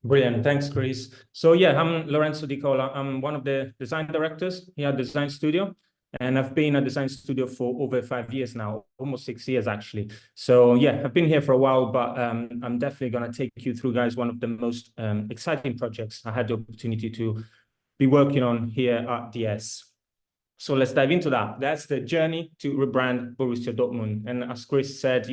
Brilliant. Thanks, Chris. So yeah, I'm Lorenzo Di Cola. I'm one of the design directors here at DesignStudio, and I've been at DesignStudio for over 5 years now, almost 6 years actually. So yeah, I've been here for a while, but I'm definitely going to take you through, guys, one of the most exciting projects I had the opportunity to be working on here at DS. So let's dive into that. That's the journey to rebrand Borussia Dortmund. And as Chris said,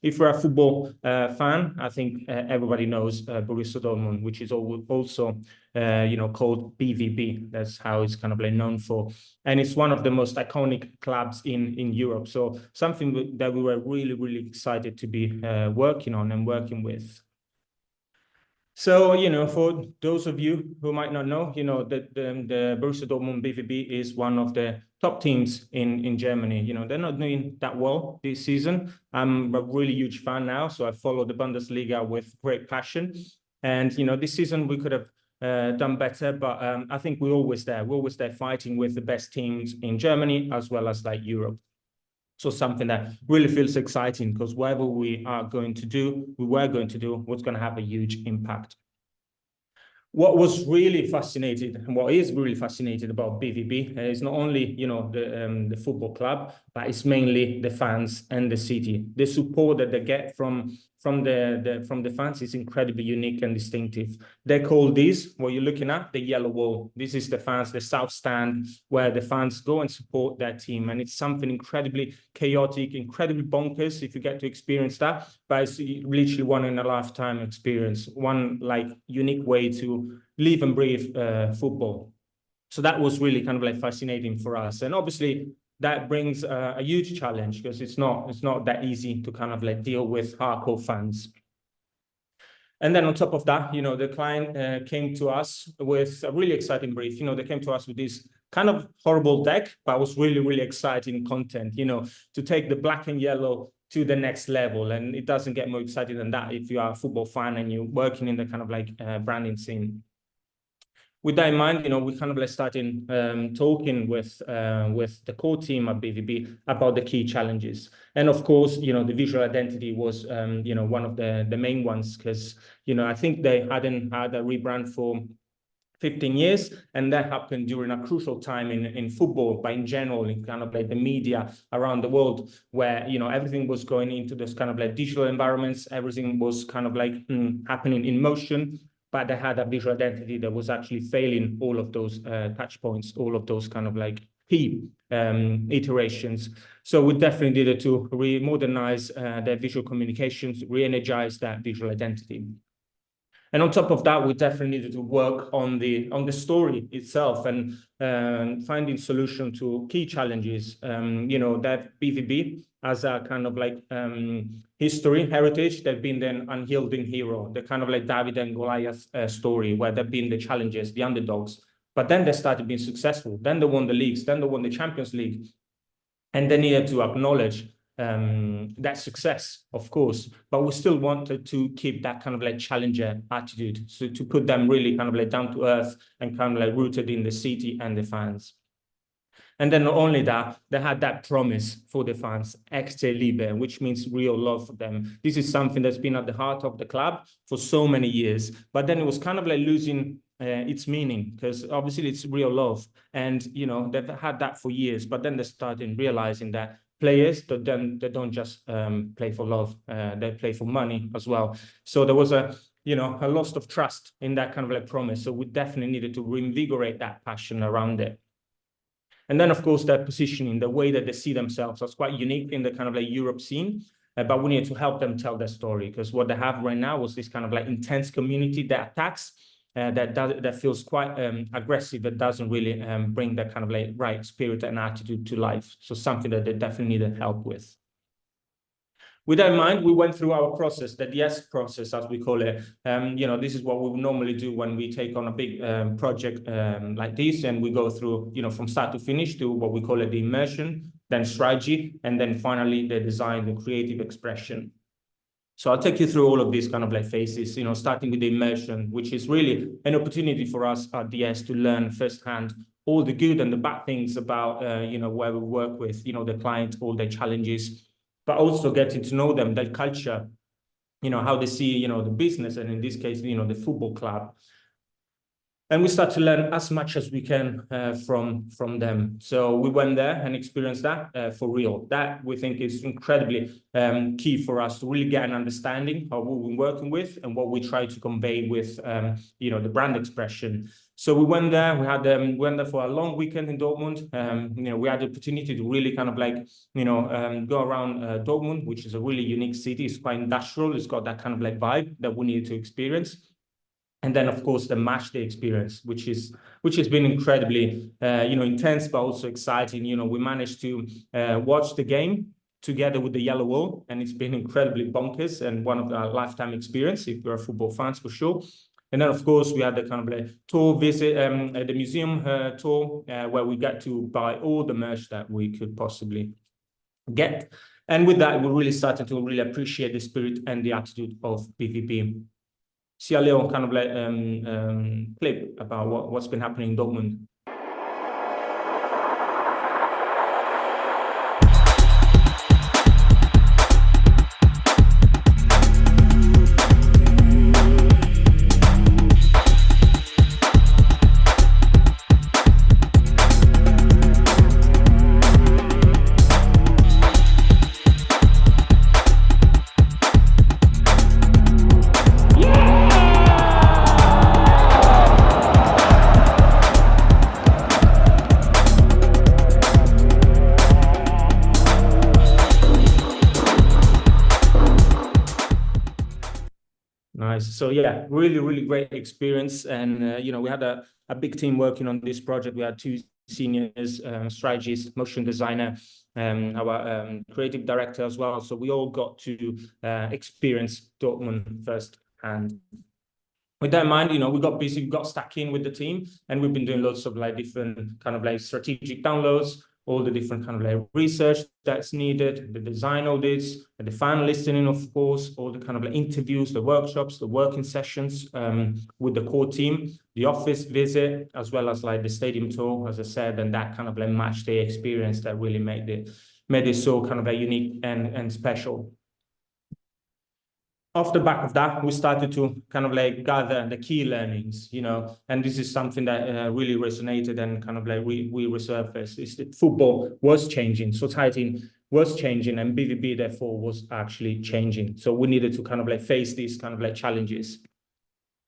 if you're a football fan, I think everybody knows Borussia Dortmund, which is also, called BVB. That's how it's kind of like known for. And it's one of the most iconic clubs in Europe. So something that we were really, really excited to be working on and working with. So, for those of you who might not know, the Borussia Dortmund BVB is one of the top teams in Germany. They're not doing that well this season. I'm a really huge fan now, so I follow the Bundesliga with great passion. And, this season we could have done better, but I think we're always there. We're always there fighting with the best teams in Germany as well as like Europe. So something that really feels exciting because whatever we were going to do, what's going to have a huge impact. What was really fascinating, and what is really fascinating about BVB is not only, the football club, but it's mainly the fans and the city. The support that they get from the fans is incredibly unique and distinctive. They call this, what you're looking at, the yellow wall. This is the fans, the South Stand, where the fans go and support their team. And it's something incredibly chaotic, incredibly bonkers if you get to experience that. But it's literally one in a lifetime experience, one like unique way to live and breathe football. So that was really kind of like fascinating for us. And obviously, that brings a huge challenge because it's not that easy to kind of like deal with hardcore fans. And then on top of that, the client came to us with a really exciting brief. They came to us with this kind of horrible deck, but it was really, really exciting content, to take the black and yellow to the next level. And it doesn't get more exciting than that if you are a football fan and you're working in the kind of like branding scene. With that in mind, we kind of like starting talking with the core team at BVB about the key challenges. And of course, the visual identity was, one of the main ones because, I think they hadn't had a rebrand for 15 years, and that happened during a crucial time in football, but in general, in kind of like the media around the world, where everything was going into this kind of like digital environments, everything was kind of like happening in motion, but they had a visual identity that was actually failing all of those touch points, all of those kind of like key iterations. So we definitely needed to modernize their visual communications, re-energize that visual identity. And on top of that, we definitely needed to work on the story itself and finding solution to key challenges. That BVB as a kind of like history, heritage, they've been an unyielding hero, the kind of like David and Goliath story, where they've been the challenges, the underdogs. But then they started being successful. Then they won the leagues. Then they won the Champions League. And they needed to acknowledge that success, of course, but we still wanted to keep that kind of like challenger attitude, so to put them really kind of like down to earth and kind of like rooted in the city and the fans. And then not only that, they had that promise for the fans, Echte Liebe, which means real love for them. This is something that's been at the heart of the club for so many years, but then it was kind of like losing its meaning because obviously it's real love. And, they've had that for years, but then they started realizing that players, they don't just play for love, they play for money as well. So there was a loss of trust in that kind of like promise. So we definitely needed to reinvigorate that passion around it. And then, of course, their positioning, the way that they see themselves, was quite unique in the kind of like Europe scene. But we need to help them tell their story because what they have right now was this kind of like intense community that attacks, that feels quite aggressive, that doesn't really bring that kind of like right spirit and attitude to life. So something that they definitely needed help with. With that in mind, we went through our process, the DS process, as we call it. This is what we normally do when we take on a big project like this, and we go through, from start to finish to what we call it the immersion, then strategy, and then finally the design, the creative expression. So I'll take you through all of these kind of like phases, starting with the immersion, which is really an opportunity for us at DS to learn firsthand all the good and the bad things about, where we work with, the client, all their challenges, but also getting to know them, their culture, how they see, the business, and in this case, the football club. And we start to learn as much as we can from them. So we went there and experienced that for real. That we think is incredibly key for us to really get an understanding of what we're working with and what we try to convey with the brand expression. So we went there. We went there for a long weekend in Dortmund. We had the opportunity to really kind of go around Dortmund, which is a really unique city. It's quite industrial. It's got that kind of vibe that we needed to experience. And then, of course, the match day experience, which has been incredibly, intense, but also exciting. We managed to watch the game together with the Yellow Wall, and it's been incredibly bonkers and one of our lifetime experience if you're football fans for sure. And then, of course, we had the kind of tour visit, the museum tour, where we got to buy all the merch that we could possibly get. And with that, we really started to really appreciate the spirit and the attitude of BVB. See a little kind of clip about what's been happening in Dortmund. Nice. So yeah, really, really great experience. And, we had a big team working on this project. We had 2 seniors, strategist, motion designer, our creative director as well. So we all got to experience Dortmund firsthand. With that in mind, we got busy, we got stuck in with the team, and we've been doing lots of different kind of strategic downloads, all the different kind of research that's needed, the design audits, the fan listening, of course, all the kind of interviews, the workshops, the working sessions with the core team, the office visit, as well as the stadium tour, as I said, and that kind of match day experience that really made it so kind of unique and special. Off the back of that, we started to kind of gather the key learnings, and this is something that really resonated and kind of we resurfaced. Is that football was changing, society was changing, and BVB therefore was actually changing. So we needed to kind of face these kind of challenges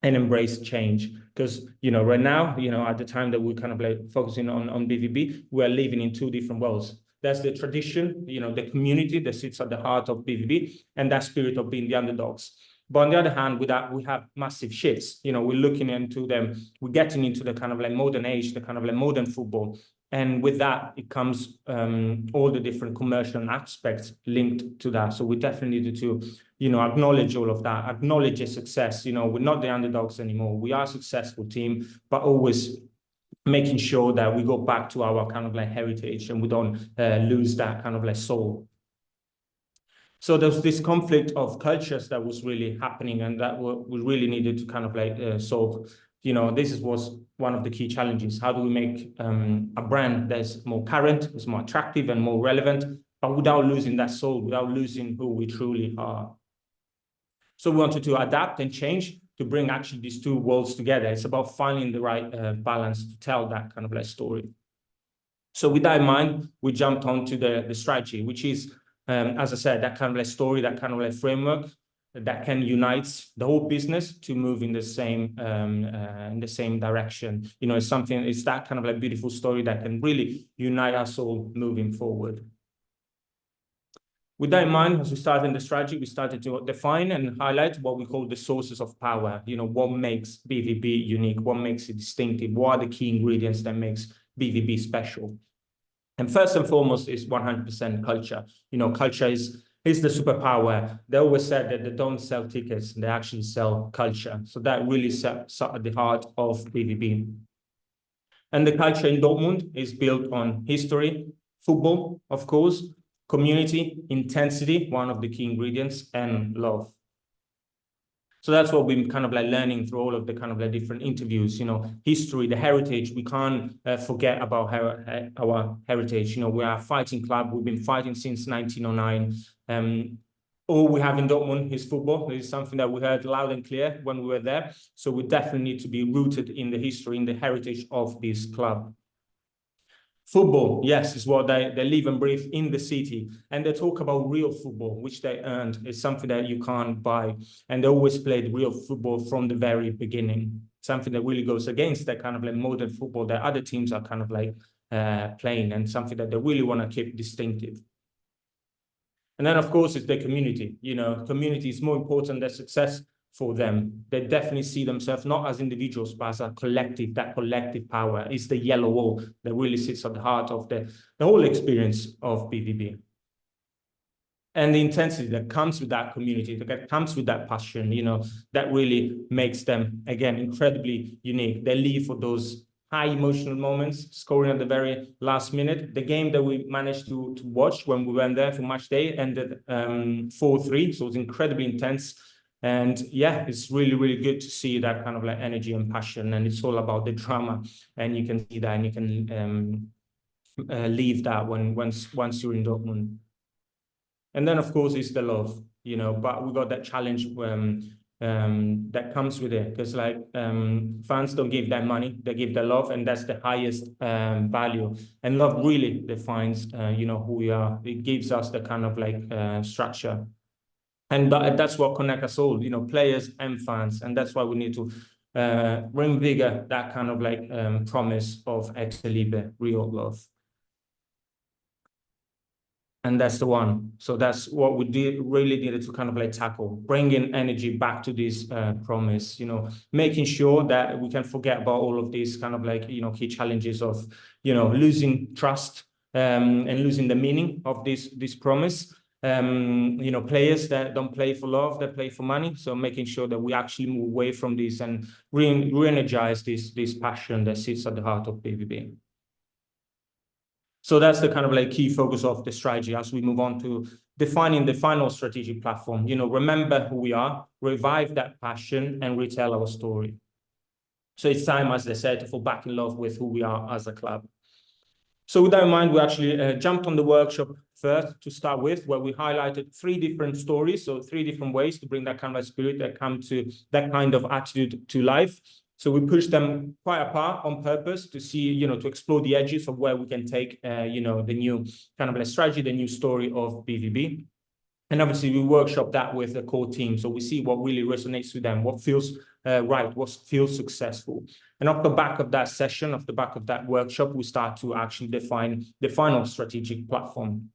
and embrace change, because right now, at the time that we're kind of focusing on BVB, we're living in 2 different worlds. There's the tradition, the community that sits at the heart of BVB, and that spirit of being the underdogs. But on the other hand, with that, we have massive shifts. We're looking into them, we're getting into the kind of modern age, the kind of modern football. And with that, it comes all the different commercial aspects linked to that. So we definitely needed to, acknowledge all of that, acknowledge the success. We're not the underdogs anymore. We are a successful team, but always making sure that we go back to our kind of heritage and we don't lose that kind of soul. So there's this conflict of cultures that was really happening, and that we really needed to kind of solve. This was one of the key challenges. How do we make a brand that's more current, is more attractive and more relevant, but without losing that soul, without losing who we truly are? So we wanted to adapt and change to bring actually these 2 worlds together. It's about finding the right balance to tell that kind of story. So with that in mind, we jumped onto the strategy, which is, as I said, that kind of story, that kind of framework that can unite the whole business to move in the same direction. It's that kind of beautiful story that can really unite us all moving forward. With that in mind, as we started the strategy, we started to define and highlight what we call the sources of power. What makes BVB unique, what makes it distinctive, what are the key ingredients that makes BVB special. And first and foremost is 100% culture. Culture is the superpower. They always said that they don't sell tickets, they actually sell culture. So that really sits at the heart of BVB. And the culture in Dortmund is built on history, football, of course, community, intensity, one of the key ingredients, and love. So that's what we've been kind of learning through all of the kind of different interviews, history, the heritage. We can't forget about our heritage. We are a fighting club. We've been fighting since 1909. all we have in Dortmund is football. This is something that we heard loud and clear when we were there. So we definitely need to be rooted in the history, in the heritage of this club. Football, yes, is what they live and breathe in the city. And they talk about real football, which they earned. It's something that you can't buy. And they always played real football from the very beginning. Something that really goes against that kind of like modern football that other teams are kind of like playing, and something that they really want to keep distinctive. And then, of course, it's the community. Community is more important than success for them. They definitely see themselves not as individuals, but as a collective. That collective power is the yellow wall that really sits at the heart of the whole experience of BVB. And the intensity that comes with that community, that comes with that passion, that really makes them, again, incredibly unique. They live for those high emotional moments, scoring at the very last minute. The game that we managed to watch when we went there for match day ended 4-3, so it was incredibly intense. And yeah, it's really, really good to see that kind of like energy and passion, and it's all about the drama, and you can see that, and you can leave that once you're in Dortmund. And then, of course, it's the love, but we got that challenge that comes with it, because fans don't give their money, they give their love, and that's the highest value. And love really defines, who we are. It gives us the kind of like structure. And that's what connects us all, players and fans. And that's why we need to reinvigorate that kind of like promise of Ex Liebe, real love. And that's the one. So that's what we really needed to kind of like tackle, bringing energy back to this promise, making sure that we can forget about all of these kind of like, key challenges of, losing trust and losing the meaning of this promise. Players that don't play for love, they play for money. So making sure that we actually move away from this and re-energize this passion that sits at the heart of BVB. So that's the kind of like key focus of the strategy as we move on to defining the final strategic platform. Remember who we are, revive that passion, and retell our story. So it's time, as they said, to fall back in love with who we are as a club. So with that in mind, we actually jumped on the workshop first to start with, where we highlighted 3 different stories, so 3 different ways to bring that kind of spirit, that come to that kind of attitude to life. So we pushed them quite apart on purpose to see, to explore the edges of where we can take, the new kind of like strategy, the new story of BVB. And obviously we workshop that with the core team. So we see what really resonates with them, what feels right, what feels successful. And off the back of that session, off the back of that workshop, we start to actually define the final strategic platform.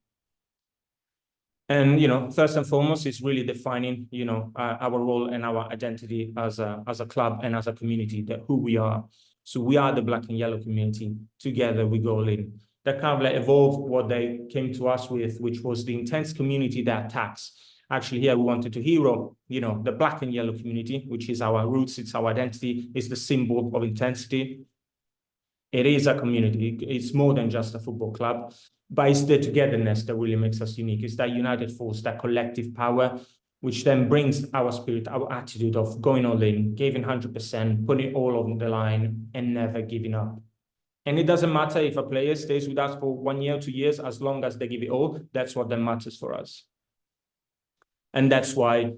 And, first and foremost, is really defining, our role and our identity as a club and as a community, that who we are. So we are the black and yellow community. Together we go in. That kind of like evolved what they came to us with, which was the intense community that attacks. Actually, here we wanted to hero, the black and yellow community, which is our roots, it's our identity, it's the symbol of intensity. It is a community. It's more than just a football club, but it's the togetherness that really makes us unique. It's that united force, that collective power, which then brings our spirit, our attitude of going all in, giving 100%, putting it all on the line, and never giving up. And it doesn't matter if a player stays with us for 1 year, 2 years, as long as they give it all, that's what then matters for us. And that's why,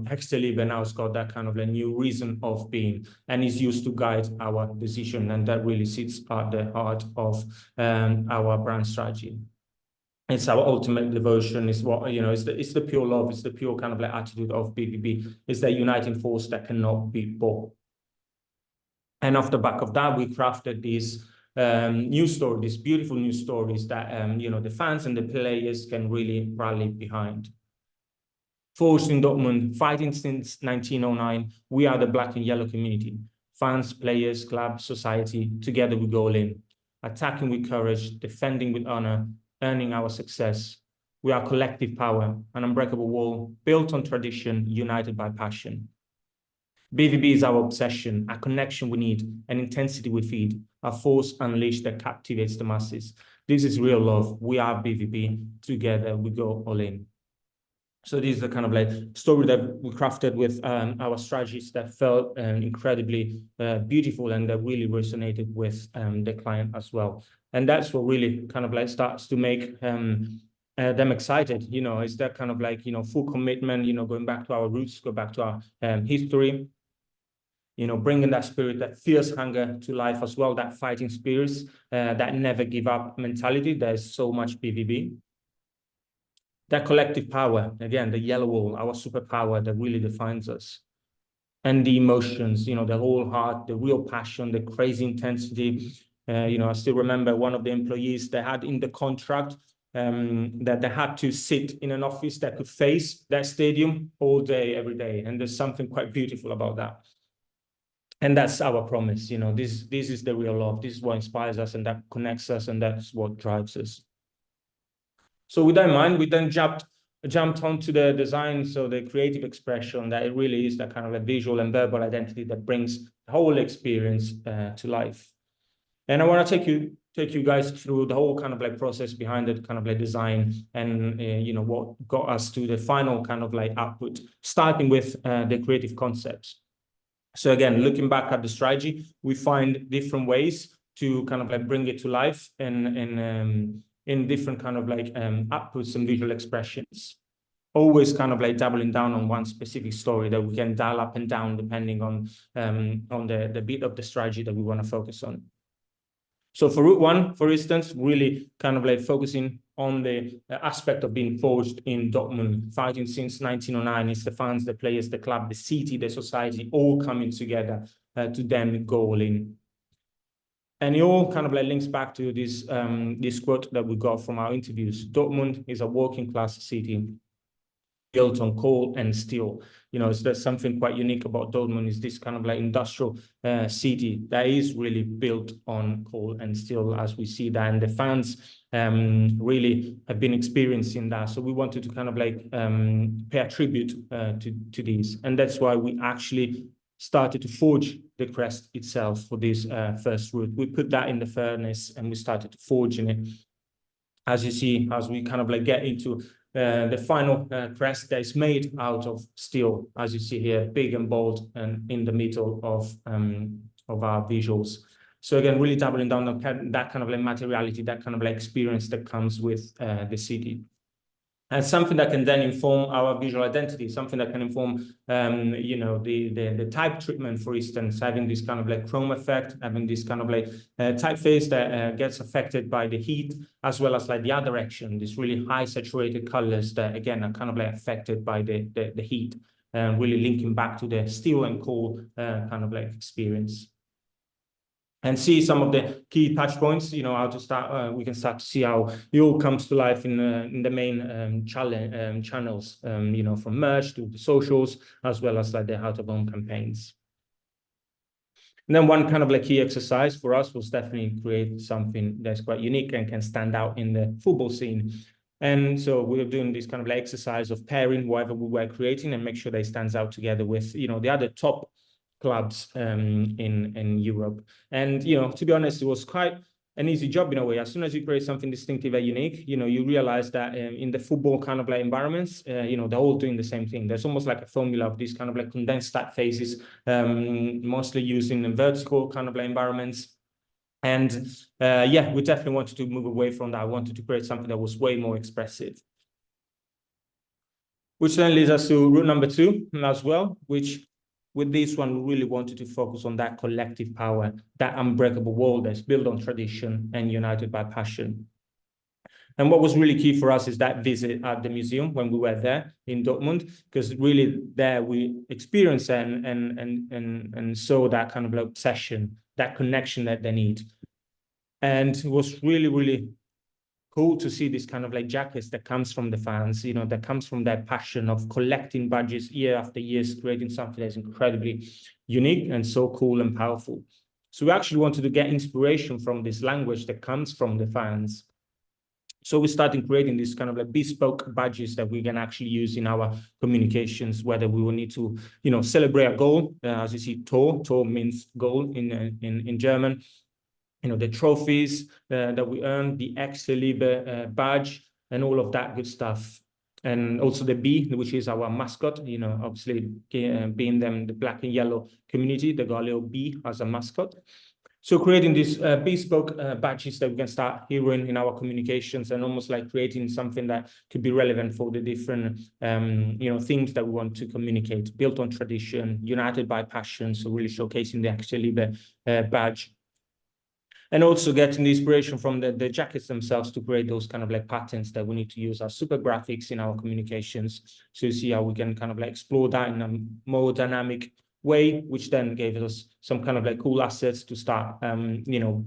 Ex Liebe now has got that kind of a new reason of being, and is used to guide our decision. And that really sits at the heart of our brand strategy. It's our ultimate devotion. It's what, it's the pure love. It's the pure kind of like attitude of BVB. It's that uniting force that cannot be bought. And off the back of that, we crafted these new stories, these beautiful new stories that, the fans and the players can really rally behind. Forged in Dortmund, fighting since 1909, we are the black and yellow community. Fans, players, club, society, together we go all in. Attacking with courage, defending with honor, earning our success. We are collective power, an unbreakable wall, built on tradition, united by passion. BVB is our obsession, a connection we need, an intensity we feed, a force unleashed that captivates the masses. This is real love. We are BVB. Together we go all in. So this is the kind of like story that we crafted with our strategies that felt incredibly beautiful, and that really resonated with the client as well. And that's what really kind of like starts to make them excited. You know, it's that kind of like, you know, full commitment, you know, going back to our roots, go back to our history, you know, bringing that spirit, that fierce hunger to life as well, that fighting spirit, that never give up mentality. There's so much BVB. That collective power, again, the yellow wall, our superpower that really defines us. And the emotions, you know, the whole heart, the real passion, the crazy intensity. You know, I still remember one of the employees they had in the contract that they had to sit in an office that could face that stadium all day, every day. And there's something quite beautiful about that. And that's our promise, you know, this is the real love. This is what inspires us and that connects us and that's what drives us. So with that in mind, we then jumped onto the design, so the creative expression, that it really is that kind of a visual and verbal identity that brings the whole experience to life. And I want to take you guys through the whole kind of like process behind it, kind of like design, and you know, what got us to the final kind of like output, starting with the creative concepts. So again, looking back at the strategy, we find different ways to kind of like bring it to life in different kind of like outputs and visual expressions. Always kind of like doubling down on one specific story that we can dial up and down depending on the bit of the strategy that we want to focus on. So for Route 1, for instance, really kind of like focusing on the aspect of being forged in Dortmund, fighting since 1909. It's the fans, the players, the club, the city, the society, all coming together to then goal in. And it all kind of like links back to this quote that we got from our interviews. Dortmund is a working class city built on coal and steel. You know, there's something quite unique about Dortmund, is this kind of like industrial city that is really built on coal and steel, as we see that, and the fans really have been experiencing that. So we wanted to kind of like pay a tribute to these, and that's why we actually started to forge the crest itself for this first route. We put that in the furnace and we started to forge in it. As you see, as we kind of like get into the final crest that is made out of steel, as you see here, big and bold and in the middle of our visuals. So again, really doubling down on that kind of like materiality, that kind of like experience that comes with the city. And something that can then inform our visual identity, something that can inform, you know, the type treatment, for instance, having this kind of like chrome effect, having this kind of like typeface that gets affected by the heat, as well as like the other direction, these really high saturated colors that again are kind of like affected by the heat, really linking back to the steel and coal kind of like experience. And see some of the key touch points, you know, how to start, we can start to see how it all comes to life in the main channels, you know, from merch to the socials, as well as like the out-of-home campaigns. And then one kind of like key exercise for us was definitely create something that's quite unique and can stand out in the football scene. And so we were doing this kind of like exercise of pairing whatever we were creating and make sure they stands out together with, you know, the other top clubs in Europe. And, you know, to be honest, it was quite an easy job in a way. As soon as you create something distinctive and unique, you know, you realize that in the football kind of like environments, you know, they're all doing the same thing. There's almost like a formula of these kind of like condensed typefaces, mostly used in vertical kind of like environments. And yeah, we definitely wanted to move away from that. I wanted to create something that was way more expressive. Which then leads us to route number 2 as well, which with this one, we really wanted to focus on that collective power, that unbreakable wall that's built on tradition and united by passion. And what was really key for us is that visit at the museum when we were there in Dortmund, because really there we experienced and saw that kind of like obsession, that connection that they need. And it was really, really cool to see this kind of like jackets that comes from the fans, you know, that comes from their passion of collecting badges year after year, creating something that's incredibly unique and so cool and powerful. So we actually wanted to get inspiration from this language that comes from the fans. So we started creating this kind of like bespoke badges that we can actually use in our communications, whether we will need to, you know, celebrate a goal. As you see, Tor means goal in German. You know, the trophies that we earned, the Excelibe badge, and all of that good stuff. And also the bee, which is our mascot, you know, obviously being them the black and yellow community, they got a little bee as a mascot. So creating these bespoke badges that we can start hearing in our communications, and almost like creating something that could be relevant for the different themes that we want to communicate, built on tradition, united by passion. So really showcasing the Actually badge. And also getting the inspiration from the jackets themselves to create those kind of like patterns that we need to use as super graphics in our communications. So you see how we can kind of like explore that in a more dynamic way, which then gave us some kind of like cool assets to start,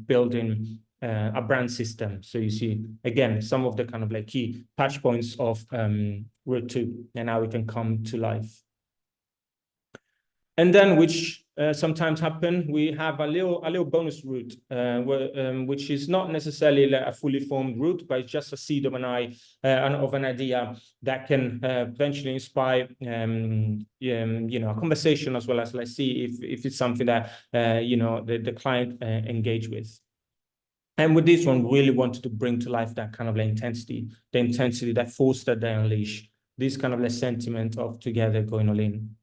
building a brand system. So you see, again, some of the kind of like key touch points of Route 2 and how it can come to life. And then, which sometimes happen, we have a little bonus route, which is not necessarily like a fully formed route, but it's just a seed of an idea that can eventually inspire, a conversation, as well as let's see if it's something that the client engage with. And with this one, really wanted to bring to life that kind of like intensity, the intensity that fostered they unleash, this kind of like sentiment of together going all in.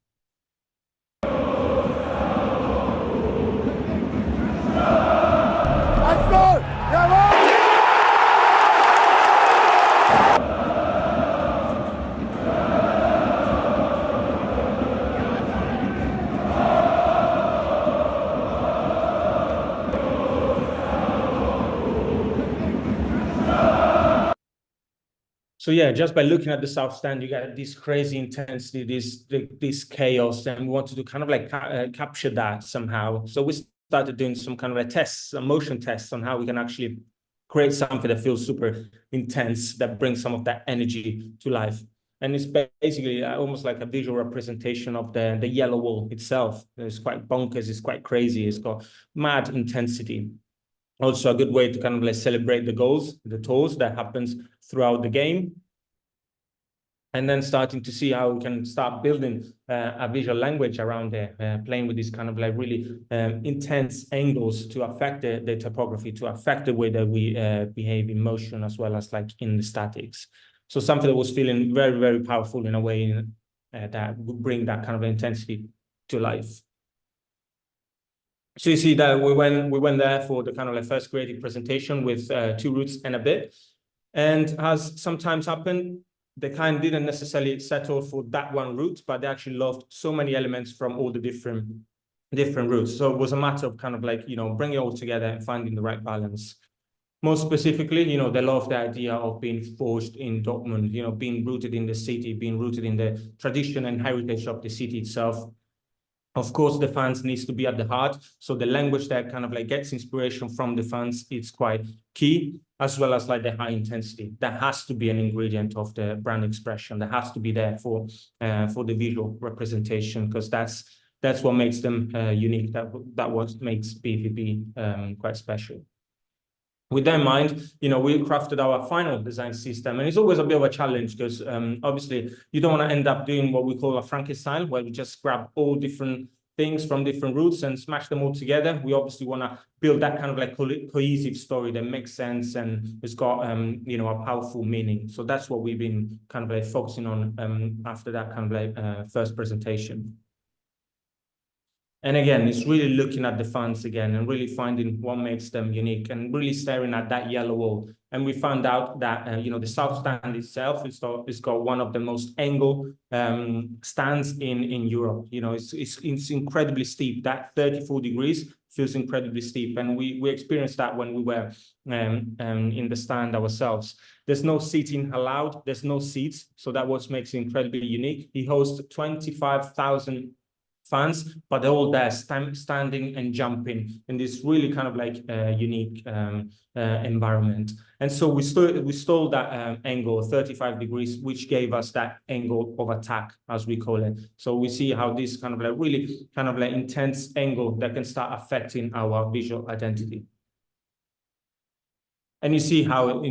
So yeah, just by looking at the South Stand, you get this crazy intensity, this chaos, and we wanted to kind of like capture that somehow. So we started doing some kind of like tests, motion tests on how we can actually create something that feels super intense, that brings some of that energy to life. And it's basically almost like a visual representation of the yellow wall itself. It's quite bonkers, it's quite crazy, it's got mad intensity. Also a good way to kind of like celebrate the goals, the tours that happens throughout the game. And then starting to see how we can start building a visual language around there, playing with these kind of like really intense angles to affect the topography, to affect the way that we behave in motion, as well as like in the statics. So something that was feeling very, very powerful in a way that would bring that kind of intensity to life. So you see that we went there for the kind of like first creative presentation with 2 routes and a bit. And as sometimes happened, the client didn't necessarily settle for that one route, but they actually loved so many elements from all the different routes. So it was a matter of kind of like, bringing it all together and finding the right balance. Most specifically, they love the idea of being forged in Dortmund, being rooted in the city, being rooted in the tradition and heritage of the city itself. Of course, the fans needs to be at the heart. So the language that kind of like gets inspiration from the fans, it's quite key, as well as like the high intensity. That has to be an ingredient of the brand expression. That has to be there for the visual representation, because that's what makes them unique. That what makes BVB quite special. With that in mind, we crafted our final design system, and it's always a bit of a challenge because obviously you don't want to end up doing what we call a Frankenstein, where we just grab all different things from different routes and smash them all together. We obviously want to build that kind of like cohesive story that makes sense and it's got a powerful meaning. So that's what we've been kind of like focusing on after that kind of like first presentation. And again, it's really looking at the fans again and really finding what makes them unique and really staring at that yellow wall. And we found out that, the South Stand itself it's got one of the most angled stands in Europe. It's incredibly steep. That 34 degrees feels incredibly steep. And we experienced that when we were in the stand ourselves. There's no seating allowed. There's no seats. So that what makes it incredibly unique. He hosts 25,000 fans, but they're all there standing and jumping in this really kind of like unique environment. And so we stole that angle 35 degrees, which gave us that angle of attack, as we call it. So we see how this kind of like really kind of like intense angle that can start affecting our visual identity. And you see how,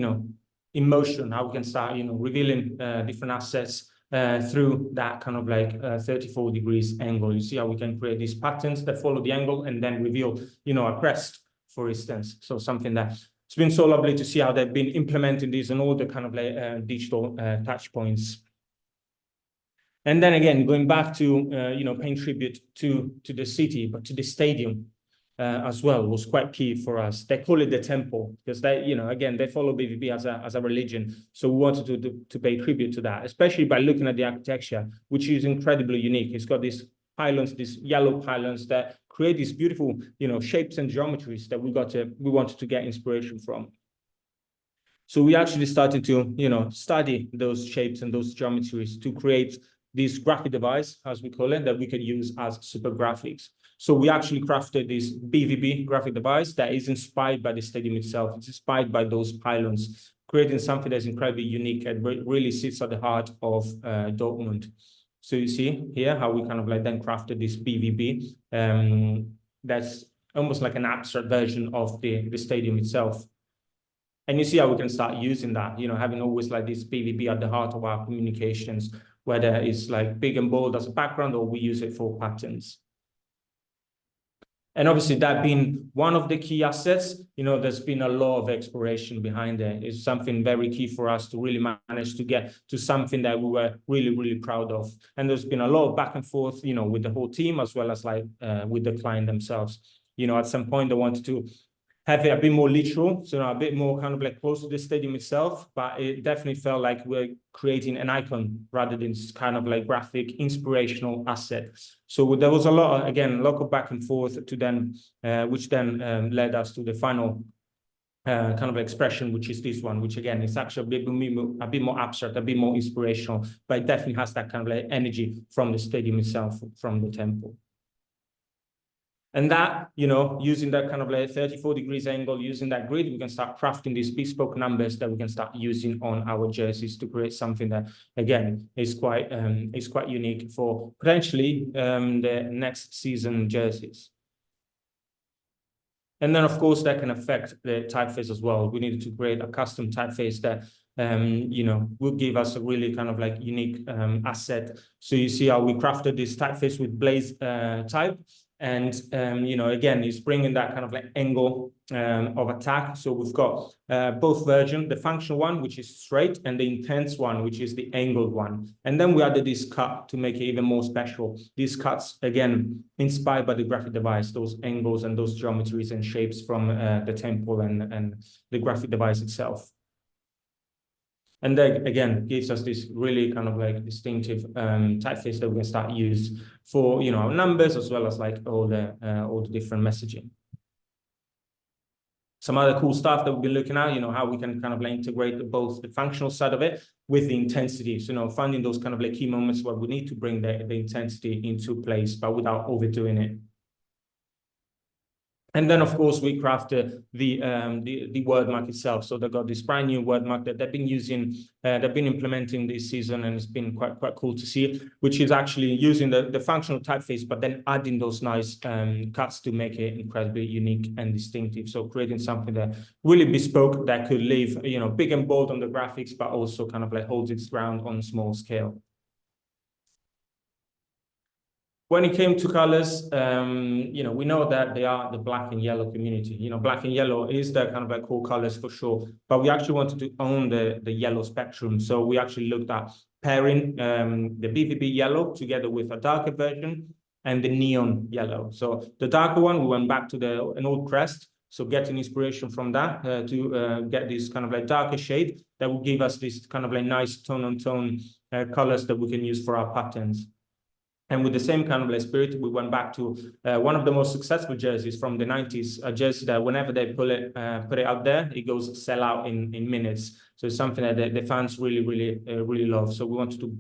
emotion, how we can start, revealing different assets through that kind of like 34 degrees angle. You see how we can create these patterns that follow the angle and then reveal, a crest, for instance. So something that it's been so lovely to see how they've been implementing these and all the kind of like digital touch points. And then again, going back to, paying tribute to the city, but to the stadium. as well was quite key for us. They call it the temple because they, again, they follow BVB as a religion. So we wanted to pay tribute to that, especially by looking at the architecture, which is incredibly unique. It's got these pylons, these yellow pylons that create these beautiful, shapes and geometries that we wanted to get inspiration from. So we actually started to, study those shapes and those geometries to create this graphic device, as we call it, that we could use as super graphics. So we actually crafted this BVB graphic device that is inspired by the stadium itself. It's inspired by those pylons, creating something that's incredibly unique and really sits at the heart of Dortmund. So you see here how we kind of then crafted this BVB. That's almost like an abstract version of the stadium itself. And you see how we can start using that, having always like this BVB at the heart of our communications, whether it's like big and bold as a background or we use it for patterns. And obviously that being one of the key assets, there's been a lot of exploration behind it. It's something very key for us to really manage to get to something that we were really, really proud of. And there's been a lot of back and forth, with the whole team, as well as with the client themselves. At some point they wanted to have it a bit more literal, so a bit more kind of like close to the stadium itself, but it definitely felt like we're creating an icon rather than kind of like graphic inspirational asset. So there was a lot of back and forth to then, which then led us to the final kind of expression, which is this one, which again is actually a bit more abstract, a bit more inspirational, but it definitely has that kind of like energy from the stadium itself, from the temple. And that, using that kind of like 34 degrees angle, using that grid, we can start crafting these bespoke numbers that we can start using on our jerseys to create something that, again, is quite unique for potentially the next season jerseys. And then, of course, that can affect the typeface as well. We needed to create a custom typeface that would give us a really kind of like unique asset. So you see how we crafted this typeface with Blaze type. And, again, it's bringing that kind of like angle of attack. So we've got both versions, the functional one, which is straight, and the intense one, which is the angled one. And then we added this cut to make it even more special. These cuts, again, inspired by the graphic device, those angles and those geometries and shapes from the temple and the graphic device itself. And that, again, gives us this really kind of like distinctive typeface that we can start use for, our numbers, as well as like all the different messaging. Some other cool stuff that we've been looking at, how we can kind of like integrate both the functional side of it with the intensity. So, finding those kind of like key moments where we need to bring the intensity into place, but without overdoing it. And then, of course, we crafted the word mark itself. So they've got this brand new word mark that they've been using, they've been implementing this season, and it's been quite cool to see, which is actually using the functional typeface, but then adding those nice cuts to make it incredibly unique and distinctive. So creating something that really bespoke that could leave, big and bold on the graphics, but also kind of like holds its ground on a small scale. When it came to colors, we know that they are the black and yellow community. Black and yellow is the kind of like core colors for sure, but we actually wanted to own the yellow spectrum. So we actually looked at pairing the BVB yellow together with a darker version and the neon yellow. So the darker one, we went back to an old crest. So getting inspiration from that to get this kind of like darker shade that will give us this kind of like nice tone-on-tone colors that we can use for our patterns. And with the same kind of like spirit, we went back to one of the most successful jerseys from the 90s, a jersey that whenever they put it out there, it goes sell out in minutes. So it's something that the fans really love. So we wanted to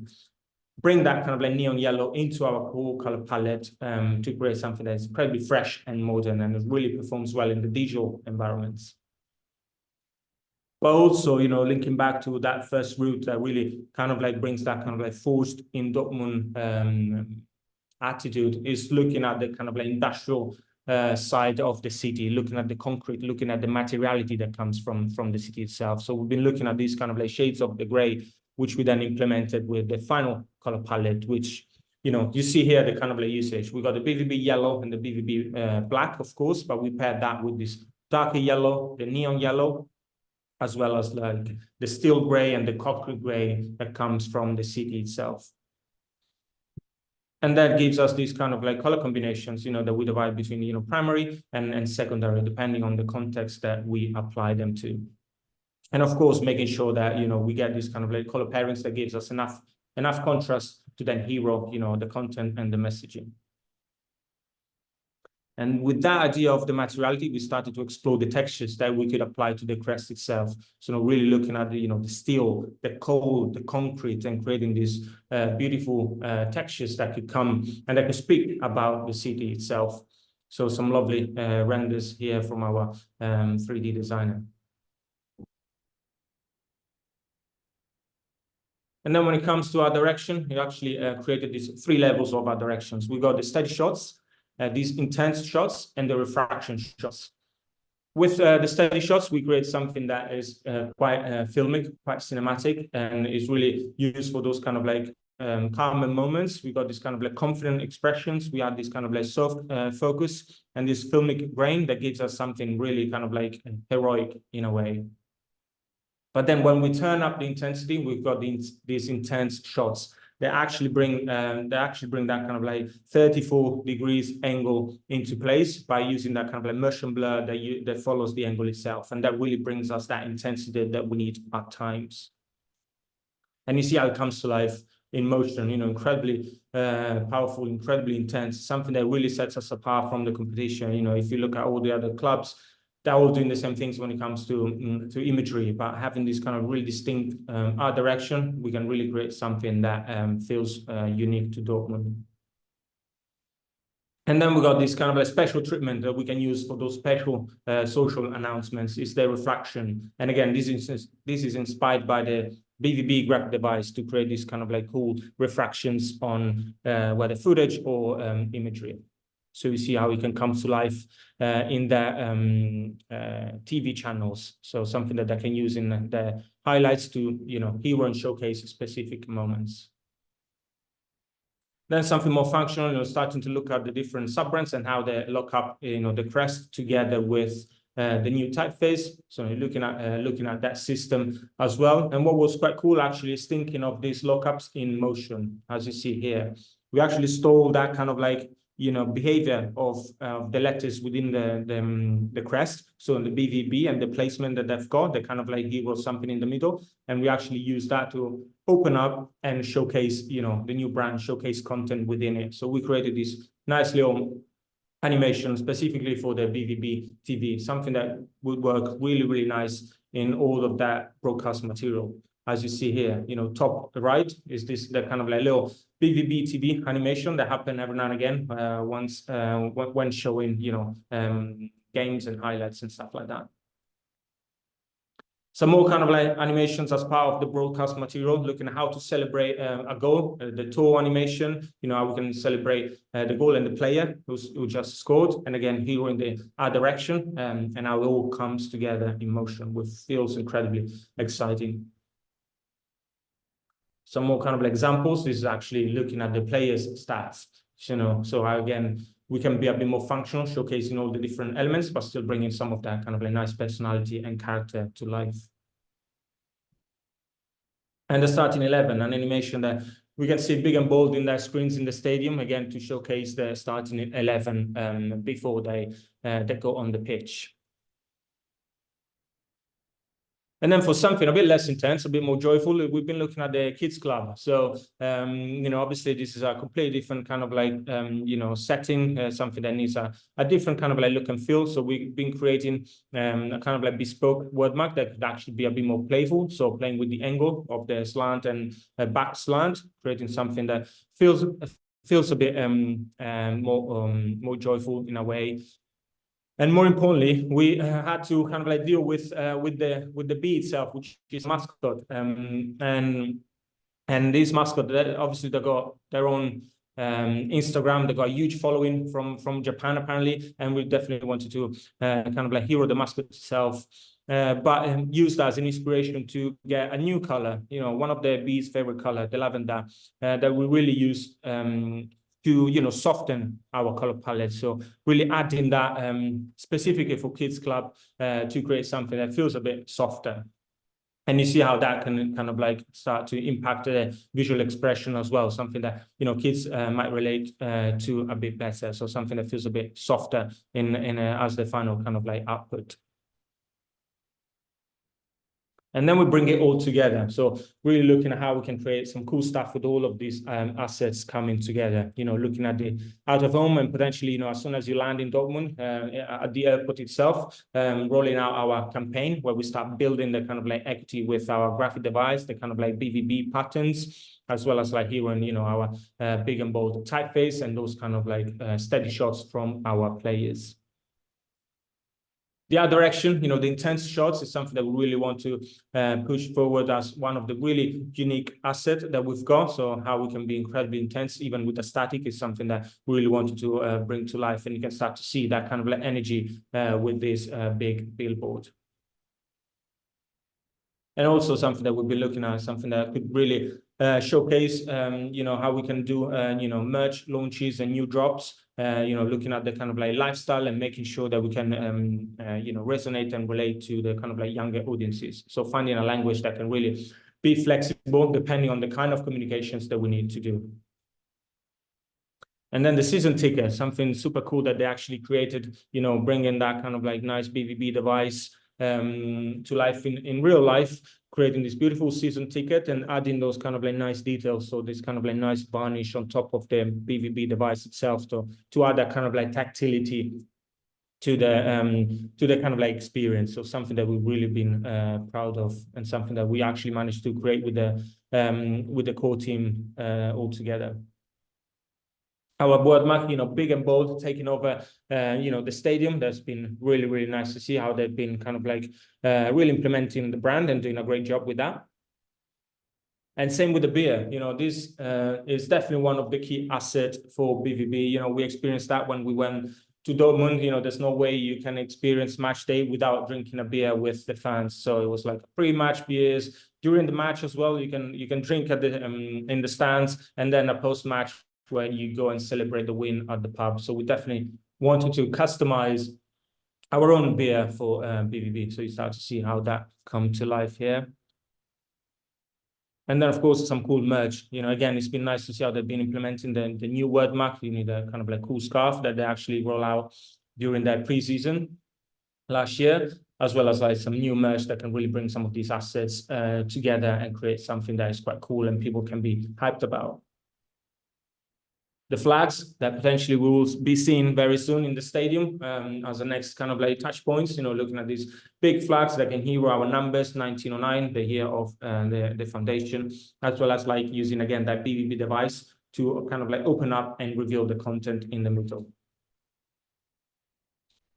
bring that kind of like neon yellow into our core color palette to create something that's incredibly fresh and modern, and it really performs well in the digital environments. But also, linking back to that first route that really kind of like brings that kind of like forced in Dortmund attitude, is looking at the kind of like industrial side of the city, looking at the concrete, looking at the materiality that comes from the city itself. So we've been looking at these kind of like shades of the gray, which we then implemented with the final color palette, which, you see here the kind of like usage. We got the BVB yellow and the BVB black, of course, but we paired that with this darker yellow, the neon yellow, as well as like the steel gray and the concrete gray that comes from the city itself. And that gives us these kind of like color combinations, that we divide between, primary and secondary, depending on the context that we apply them to. And of course, making sure that, we get these kind of like color pairings that gives us enough contrast to then hero, the content and the messaging. And with that idea of the materiality, we started to explore the textures that we could apply to the crest itself. So really looking at the, the steel, the coal, the concrete, and creating these beautiful textures that could come and that could speak about the city itself. So some lovely renders here from our 3D designer. And then when it comes to our direction, we actually created these 3 levels of our directions. We got the steady shots, these intense shots, and the refraction shots. With the steady shots, we create something that is quite filmic, quite cinematic, and is really used for those kind of like calmer moments. We got this kind of like confident expressions. We have this kind of like soft focus and this filmic grain that gives us something really kind of like heroic in a way. But then when we turn up the intensity, we've got these intense shots. They actually bring that kind of like 34 degrees angle into place by using that kind of like immersion blur that follows the angle itself. And that really brings us that intensity that we need at times. And you see how it comes to life in motion, incredibly powerful, incredibly intense, something that really sets us apart from the competition. If you look at all the other clubs, they're all doing the same things when it comes to imagery, but having this kind of really distinct art direction, we can really create something that feels unique to Dortmund. And then we got this kind of a special treatment that we can use for those special social announcements is the refraction. And again, this is inspired by the BVB graphic device to create these kind of like cool refractions on whether footage or imagery. So you see how it can come to life in the TV channels. So something that they can use in the highlights to, hero and showcase specific moments. Then something more functional, starting to look at the different sub-brands and how they lock up, the crest together with the new typeface. So looking at that system as well. And what was quite cool actually is thinking of these lockups in motion, as you see here. We actually stole that kind of like behavior of the letters within the crest. So in the BVB and the placement that they've got, they kind of like hero something in the middle. And we actually use that to open up and showcase, the new brand, showcase content within it. So we created this nice little animation specifically for the BVB TV, something that would work really, really nice in all of that broadcast material. As you see here, top right is the kind of like little BVB TV animation that happen every now and again when showing, games and highlights and stuff like that. Some more kind of like animations as part of the broadcast material, looking at how to celebrate a goal, the tour animation, how we can celebrate the goal and the player who just scored. And again, here in the art direction and how it all comes together in motion, which feels incredibly exciting. Some more kind of like examples. This is actually looking at the players' stats, so again, we can be a bit more functional, showcasing all the different elements, but still bringing some of that kind of like nice personality and character to life. And the starting 11, an animation that we can see big and bold in their screens in the stadium, again, to showcase the starting 11 before they go on the pitch. And then for something a bit less intense, a bit more joyful, we've been looking at the kids club. So, obviously this is a completely different kind of like, setting, something that needs a different kind of like look and feel. So we've been creating a kind of like bespoke wordmark that could actually be a bit more playful. So playing with the angle of the slant and back slant, creating something that feels a bit more joyful in a way. And more importantly, we had to kind of like deal with the bee itself, which is mascot. And this mascot, obviously they got their own Instagram. They got a huge following from Japan apparently, and we definitely wanted to kind of like hero the mascot itself, but used as an inspiration to get a new color. One of the bees' favorite color, the lavender, that we really used to soften our color palette. So really adding that specifically for kids club to create something that feels a bit softer. And you see how that can kind of like start to impact the visual expression as well, something that, you know, kids might relate to a bit better. So something that feels a bit softer in as the final kind of like output. And then we bring it all together. So really looking at how we can create some cool stuff with all of these assets coming together, you know, looking at the out of home and potentially, you know, as soon as you land in Dortmund, at the airport itself, rolling out our campaign where we start building the kind of like equity with our graphic device, the kind of like BVB patterns, as well as like here and, you know, our big and bold typeface and those kind of like steady shots from our players. The art direction, you know, the intense shots is something that we really want to push forward as one of the really unique assets that we've got. So how we can be incredibly intense, even with the static, is something that we really wanted to bring to life. And you can start to see that kind of like energy with this big billboard. And also something that we'll be looking at, something that could really showcase, you know, how we can do, you know, merch launches and new drops, you know, looking at the kind of like lifestyle and making sure that we can, you know, resonate and relate to the kind of like younger audiences. So finding a language that can really be flexible depending on the kind of communications that we need to do. And then the season ticket, something super cool that they actually created, you know, bringing that kind of like nice BVB device to life in real life, creating this beautiful season ticket and adding those kind of like nice details. So this kind of like nice varnish on top of the BVB device itself to add that kind of like tactility to the kind of like experience. So something that we've really been proud of, and something that we actually managed to create with the core team all together. Our boardmark, you know, big and bold, taking over, you know, the stadium. That's been really, really nice to see how they've been kind of like really implementing the brand and doing a great job with that. And same with the beer. You know, this is definitely one of the key assets for BVB. You know, we experienced that when we went to Dortmund. You know, there's no way you can experience match day without drinking a beer with the fans. So it was like pre-match beers. During the match as well, you can drink at the in the stands, and then a post-match where you go and celebrate the win at the pub. So we definitely wanted to customize our own beer for BVB. So you start to see how that come to life here. And then, of course, some cool merch. You know, again, it's been nice to see how they've been implementing the new word mark. You need a kind of like cool scarf that they actually roll out during their preseason last year, as well as like some new merch that can really bring some of these assets together and create something that is quite cool and people can be hyped about. The flags that potentially we will be seeing very soon in the stadium as the next kind of like touch points, you know, looking at these big flags that can hero our numbers, 1909, the year of the foundation, as well as like using, again, that BVB device to kind of like open up and reveal the content in the middle.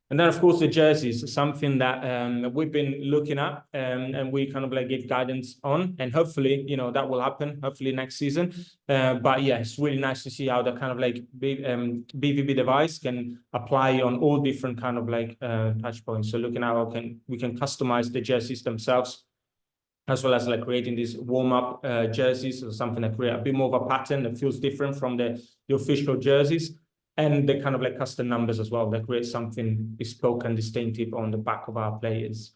And then, of course, the jerseys, something that we've been looking at and we kind of like give guidance on. And hopefully, you know, that will happen, hopefully next season. But yeah, it's really nice to see how the kind of like BVB device can apply on all different kind of like touch points. So looking at how we can customize the jerseys themselves, as well as like creating these warm-up jerseys, or something that create a bit more of a pattern that feels different from the official jerseys. And the kind of like custom numbers as well that create something bespoke and distinctive on the back of our players.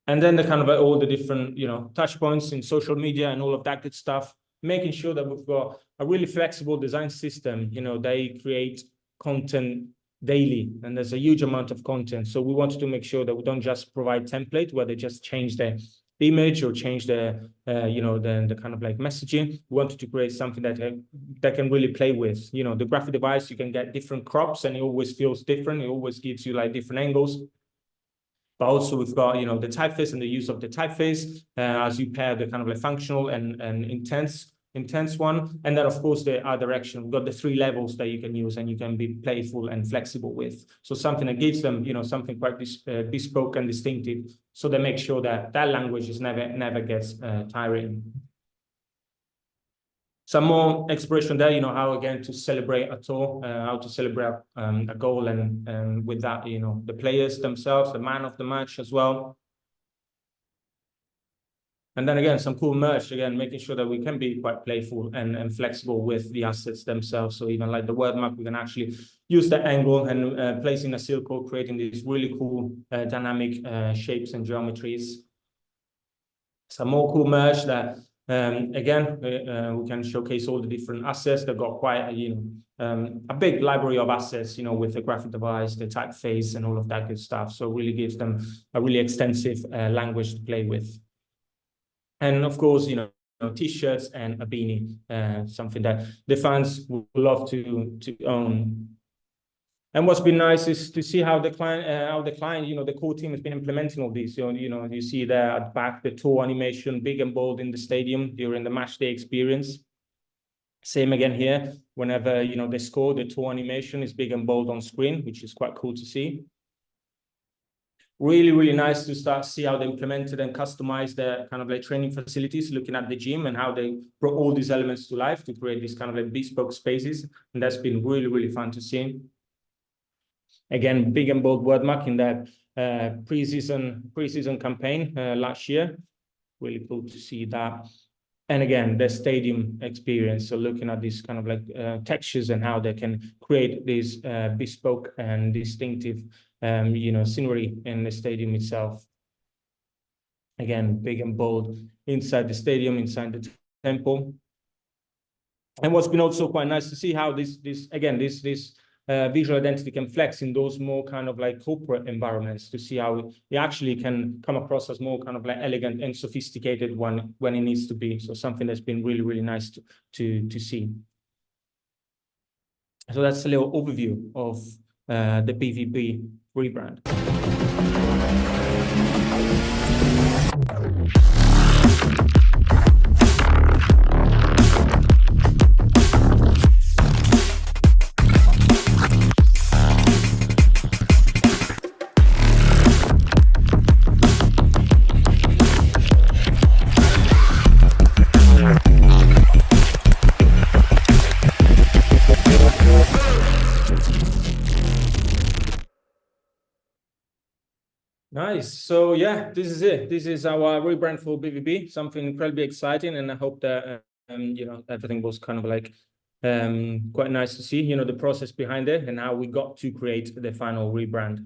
And then the kind of like all the different, you know, touch points in social media and all of that good stuff, making sure that we've got a really flexible design system. You know, they create content daily and there's a huge amount of content. So we wanted to make sure that we don't just provide template where they just change the image or change the you know, the kind of like messaging. We wanted to create something that can really play with, you know, the graphic device. You can get different crops and it always feels different. It always gives you like different angles. But also we've got, you know, the typeface and the use of the typeface as you pair the kind of like functional and intense one. And then, of course, the art direction. We've got the 3 levels that you can use and you can be playful and flexible with. So something that gives them, you know, something quite bespoke and distinctive. So they make sure that that language is never gets tiring. Some more expression there, you know, how again to celebrate a tour, how to celebrate a goal, and with that, you know, the players themselves, the man of the match as well. And then again, some cool merch, again, making sure that we can be quite playful and flexible with the assets themselves. So even like the word mark, we can actually use the angle and place in a circle, creating these really cool dynamic shapes and geometries. Some more cool merch that, again, we can showcase all the different assets. They've got quite a big library of assets, with the graphic device, the typeface, and all of that good stuff. So it really gives them a really extensive language to play with. And of course, t-shirts and a beanie, something that the fans would love to own. And what's been nice is to see how the client, the core team has been implementing all these. You see there at the back, the tour animation, big and bold in the stadium during the match day experience. Same again here, whenever, they score, the tour animation is big and bold on screen, which is quite cool to see. Really, really nice to start to see how they implemented and customized their kind of like training facilities, looking at the gym and how they brought all these elements to life to create these kind of like bespoke spaces. And that's been really, really fun to see. Again, big and bold word mark in that pre-season campaign last year. Really cool to see that. And again, the stadium experience. So looking at these kind of like textures and how they can create this bespoke and distinctive, scenery in the stadium itself. Again, big and bold inside the stadium, inside the temple. And what's been also quite nice to see how this visual identity can flex in those more kind of like corporate environments, to see how it actually can come across as more kind of like elegant and sophisticated when it needs to be. So something that's been really, really nice to see. So that's a little overview of the BVB rebrand. Nice. So yeah, this is it. This is our rebrand for BVB. Something incredibly exciting, and I hope that everything was kind of like quite nice to see. The process behind it and how we got to create the final rebrand.